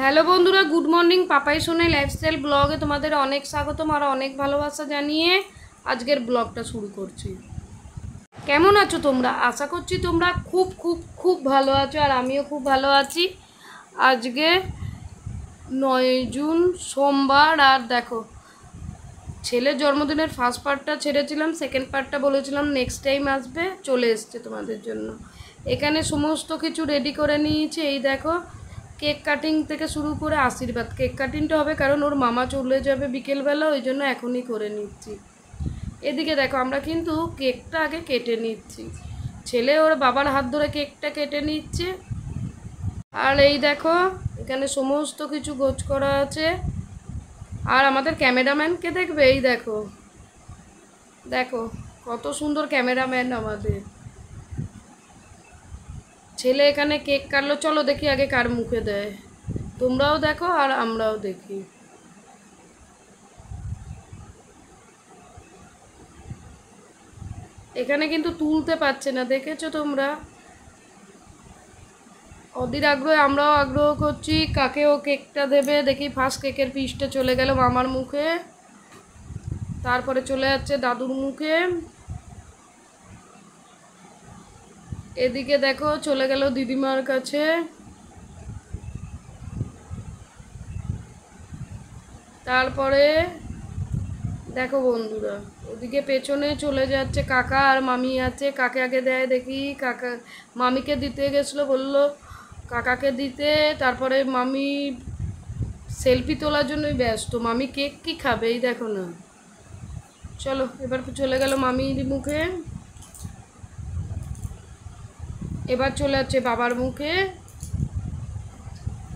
Hello বন্ধুরা, good morning. Papai Sonai lifestyle ব্লগে তোমাদের অনেক স্বাগতম আর অনেক ভালোবাসা জানিয়ে আজকের ব্লগটা শুরু করছি। কেমন আছো তোমরা? আশা করছি তোমরা খুব খুব খুব ভালো আছো আর আমিও খুব ভালো আছি। আজকে 9 জুন সোমবার। আর দেখো, ছেলের জন্মদিনের ফার্স্ট পার্টটা ছেড়েছিলাম, সেকেন্ড পার্টটা বলেছিলাম নেক্সট টাইম আসবে, চলে এসছে তোমাদের জন্য। এখানে সমস্ত কিছু রেডি করে নিয়েছি। এই দেখো, কেক কাটিং থেকে শুরু করে আশীর্বাদ। কেক কাটিংটা হবে কারণ ওর মামা চলে যাবে বিকেলবেলা, ওই জন্য এখনই করে নিচ্ছি। এদিকে দেখো, আমরা কিন্তু কেকটা আগে কেটে নিচ্ছি। ছেলে ওর বাবার হাত ধরে কেকটা কেটে নিচ্ছে। আর এই দেখো, এখানে সমস্ত কিছু গোছ করা আছে। আর আমাদের ক্যামেরাম্যানকে দেখবে, এই দেখো দেখো কত সুন্দর ক্যামেরাম্যান আমাদের। ছেলে এখানে কেক কাটলো, চলো দেখি আগে কার মুখে দেয়। তোমরাও দেখো আর আমরাও দেখি। এখানে কিন্তু তুলতে পারছে না, দেখেছো তোমরা? ওদের আগ্রহে আমরাও আগ্রহ করছি কাকে ও কেকটা দেবে। দেখি, ফার্স্ট কেকের পিসটা চলে গেল মামার মুখে, তারপরে চলে যাচ্ছে দাদুর মুখে। এদিকে দেখো চলে গেল দিদিমার কাছে। তারপরে দেখো বন্ধুরা, ওদিকে পেছনে চলে যাচ্ছে কাকা আর মামি আছে। কাকে আগে দেয় দেখি। কাকা মামিকে দিতে গেছিলো, বললো কাকাকে দিতে। তারপরে মামি সেলফি তোলার জন্যই ব্যস্ত। মামি কেক কি খাবে, এই দেখো না। চলো এবার চলে গেল মামির মুখে, এবার চলে যাচ্ছে বাবার মুখে।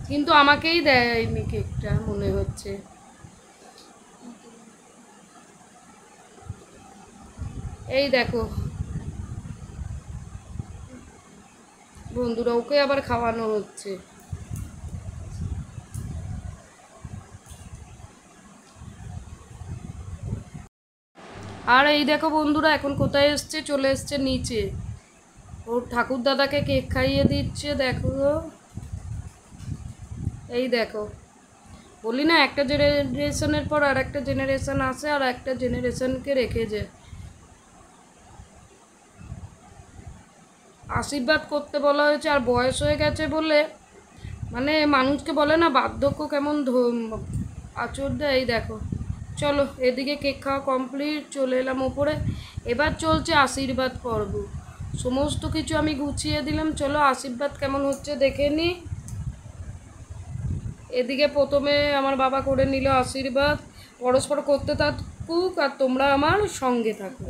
কিন্তু আমাকেই দেয়নি কেকটা মনে হচ্ছে। এই দেখো বন্ধুরা, ওকে আবার খাওয়ানো হচ্ছে। আর এই দেখো বন্ধুরা, এখন কোথায় এসছে? চলে এসছে নিচে। ওর ঠাকুর দাদাকে কেক খাইয়ে দিচ্ছে। দেখো, এই দেখো, বলি না একটা জেনারেশনের পর আর একটা জেনারেশন আসে আর একটা জেনারেশনকে রেখে যায়। আশীর্বাদ করতে বলা হয়েছে। আর বয়স হয়ে গেছে বলে মানে মানুষকে বলে না বার্ধক্য কেমন আচর দেয়। এই দেখো, চলো এদিকে কেক খাওয়া কমপ্লিট, চলে এলাম ওপরে। এবার চলছে আশীর্বাদ পর্ব। সমস্ত কিছু আমি গুছিয়ে দিলাম, চলো আশীর্বাদ কেমন হচ্ছে দেখে নিই। এদিকে প্রথমে আমার বাবা করে নিল আশীর্বাদ। পরস্পর করতে থাকুক আর তোমরা আমার সঙ্গে থাকো।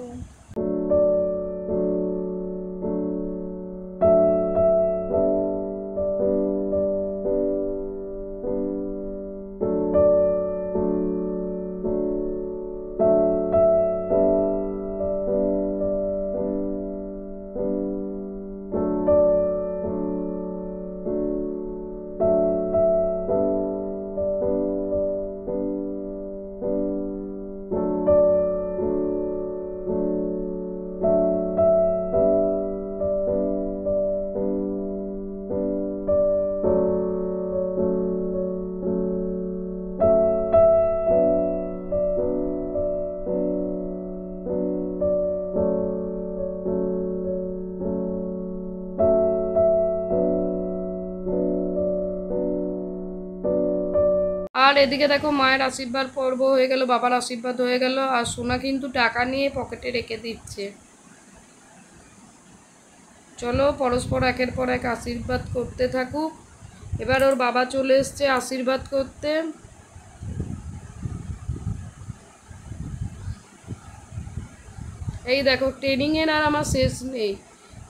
আর এদিকে দেখো, মায়ের আশীর্বাদ পর্ব হয়ে গেল, বাবার আশীর্বাদ হয়ে গেল। আর সোনা কিন্তু টাকা নিয়ে পকেটে রেখে দিচ্ছে। চলো পরস্পর একের পর এক আশীর্বাদ করতে থাকুক। এবার ওর বাবা চলে এসছে আশীর্বাদ করতে। এই দেখো, ট্রেনিংয়ের আর আমার শেষ নেই।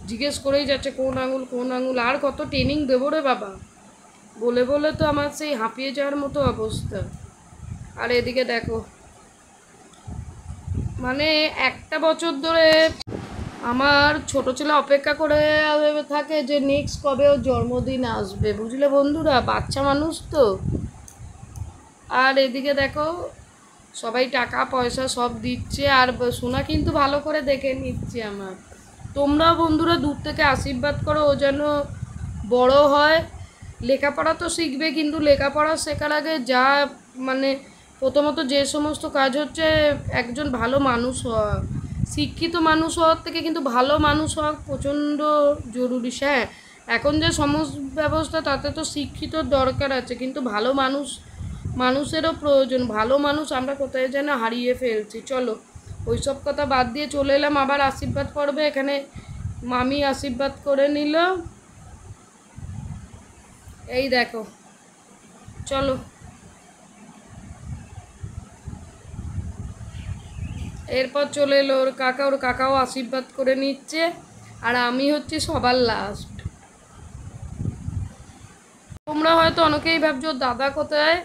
জিজ্ঞেস করেই যাচ্ছে কোন আঙুল কোন আঙুল। আর কত ট্রেনিং দেবো রে বাবা, বলে বলে তো আমার সেই হাঁপিয়ে যাওয়ার মতো অবস্থা। আর এদিকে দেখো, মানে একটা বছর ধরে আমার ছোট ছেলে অপেক্ষা করে থাকে যে নেক্সট কবে ওর জন্মদিন আসবে, বুঝলে বন্ধুরা? বাচ্চা মানুষ তো। আর এদিকে দেখো, সবাই টাকা পয়সা সব দিচ্ছে। আর সোনা কিন্তু ভালো করে দেখে নিচ্ছে আমার। তোমরাও বন্ধুরা দূর থেকে আশীর্বাদ করো, ও যেন বড় হয়, লেখাপড়া তো শিখবে, কিন্তু লেখাপড়া শেখার আগে যা মানে প্রথমত যে সমস্ত কাজ হচ্ছে, একজন ভালো মানুষ হওয়া, শিক্ষিত মানুষ হওয়ার থেকে কিন্তু ভালো মানুষ হওয়া প্রচণ্ড জরুরি। হ্যাঁ, এখন যে সমাজ ব্যবস্থা তাতে তো শিক্ষিতর দরকার আছে, কিন্তু ভালো মানুষেরও প্রয়োজন। ভালো মানুষ আমরা কোথায় যেন হারিয়ে ফেলছি। চলো ওইসব কথা বাদ দিয়ে চলে এলাম আবার আশীর্বাদ পর্বে। এখানে মামি আশীর্বাদ করে নিল, এই দেখো। চলো, এরপর চলে এলো ওর কাকাও আশীর্বাদ করে নিচ্ছে, আর আমি হচ্ছে সবার লাস্ট। তোমরা হয়তো অনেকেই ভাবছো দাদা কোথায়,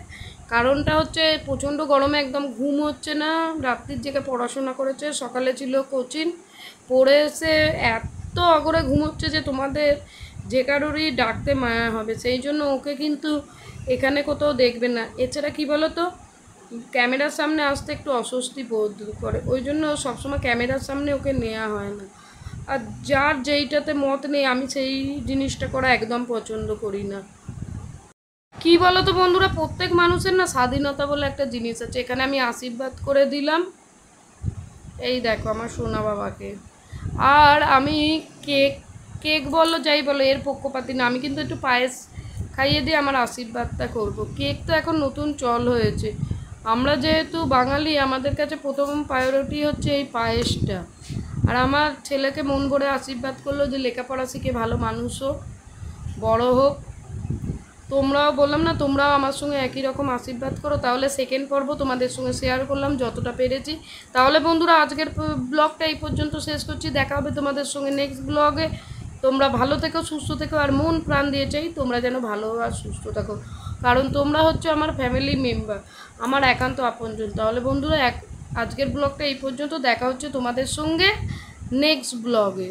কারণটা হচ্ছে প্রচণ্ড গরমে একদম ঘুম হচ্ছে না, রাত্রির জেগে পড়াশোনা করেছে, সকালে ছিল কোচিং, পড়ে এসে এত অগরে ঘুম হচ্ছে যে তোমাদের যে কারোরই ডাকতে মায়া হবে। সেই জন্য ওকে কিন্তু এখানে কোথাও দেখবে না। এছাড়া কি বলো তো, ক্যামেরার সামনে আসতে একটু অস্বস্তি বোধ করে, ওই জন্য সবসময় ক্যামেরার সামনে ওকে নেওয়া হয় না। আর যার যেইটাতে মত নেই, আমি সেই জিনিসটা করা একদম পছন্দ করি না। কি বলো তো বন্ধুরা, প্রত্যেক মানুষের না স্বাধীনতা বলে একটা জিনিস আছে। এখানে আমি আশীর্বাদ করে দিলাম, এই দেখো আমার সোনা বাবাকে। আর আমি কেক কেক বলো যাই বলো, এর পক্ষপাতি না, আমি কিন্তু একটু পায়েস খাইয়ে দিয়ে আমার আশীর্বাদটা করব। কেক তো এখন নতুন চল হয়েছে, আমরা যেহেতু বাঙালি, আমাদের কাছে প্রথম প্রায়োরিটি হচ্ছে এই পায়েসটা। আর আমার ছেলেকে মন ভরে আশীর্বাদ করলো যে লেখাপড়া শিখে ভালো মানুষ হোক, বড় হোক। তোমরাও বললাম না, তোমরাও আমার সঙ্গে একই রকম আশীর্বাদ করো। তাহলে সেকেন্ড পর্ব তোমাদের সঙ্গে শেয়ার করলাম যতটা পেরেছি। তাহলে বন্ধুরা আজকের ব্লগটা এই পর্যন্ত শেষ করছি, দেখা হবে তোমাদের সঙ্গে নেক্সট ব্লগে। তোমরা ভালো থেকো, সুস্থ থেকো, আর মন প্রাণ দিয়ে চাই তোমরা যেন ভালো আর সুস্থ থাকো, কারণ তোমরা হচ্ছে আমার ফ্যামিলি মেম্বার, আমার একান্ত আপনজন। তাহলে বন্ধুরা আজকের ব্লগটা এই পর্যন্ত, দেখা হচ্ছে তোমাদের সঙ্গে নেক্সট ব্লগে।